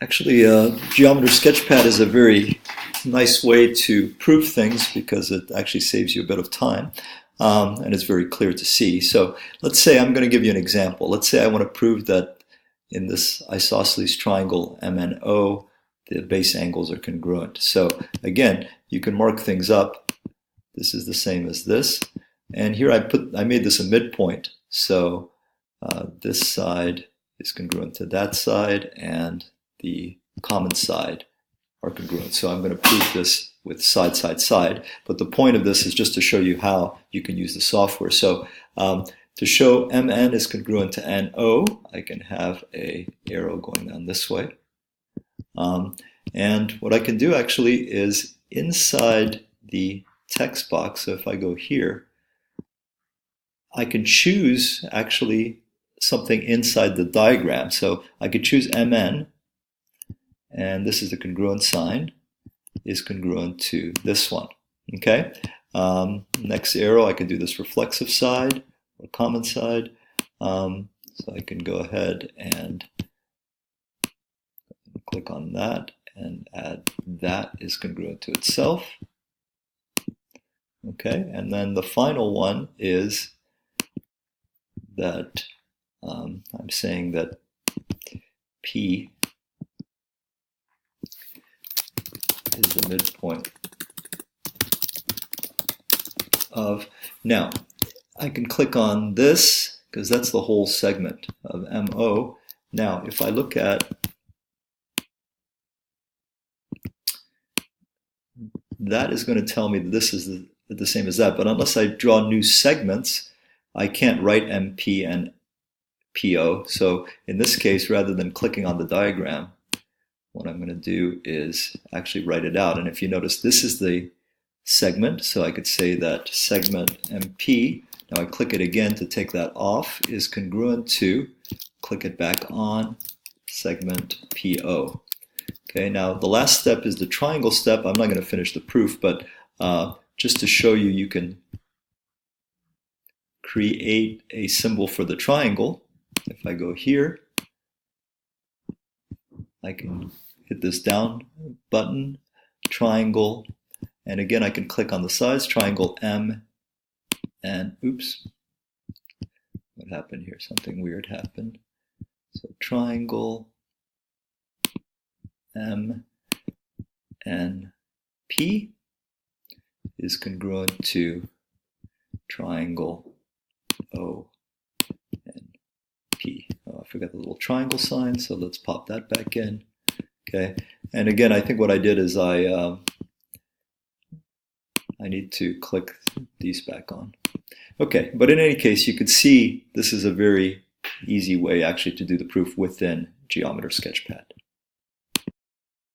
Actually, Geometer Sketchpad is a very nice way to prove things because it actually saves you a bit of time, and it's very clear to see. So let's say I'm going to give you an example. Let's say I want to prove that in this isosceles triangle MNO, the base angles are congruent. So again, you can mark things up. This is the same as this. And here I made this a midpoint. So this side is congruent to that side, and the common side are congruent. So I'm going to prove this with side, side, side. But the point of this is just to show you how you can use the software. So to show MN is congruent to NO, I can have a arrow going down this way. And what I can do actually is inside the text box, so if I go here, I can choose actually something inside the diagram. So I could choose MN, and this is the congruent sign, is congruent to this one. Okay. Next arrow, I can do this reflexive side or common side. So I can go ahead and click on that and add that is congruent to itself. Okay, and then the final one is that I'm saying that P is the midpoint of, now I can click on this because that's the whole segment of MO. Now if I look at that, is going to tell me that this is the same as that, but unless I draw new segments, I can't write MP and PO. So in this case, rather than clicking on the diagram, what I'm going to do is actually write it out. And if you notice, this is the segment, so I could say that segment MP, now I click it again to take that off, is congruent to, click it back on, segment PO. Okay, now the last step is the triangle step. I'm not going to finish the proof, but just to show you, you can create a symbol for the triangle. If I go here, I can hit this down button, triangle, and again I can click on the sides, triangle M, and oops, what happened here? Something weird happened. So triangle M and P is congruent to triangle O and P. Oh, I forgot the little triangle sign, so let's pop that back in. Okay, and again, I think what I did is I need to click these back on. Okay, but in any case, you could see this is a very easy way actually to do the proof within Geometer Sketchpad.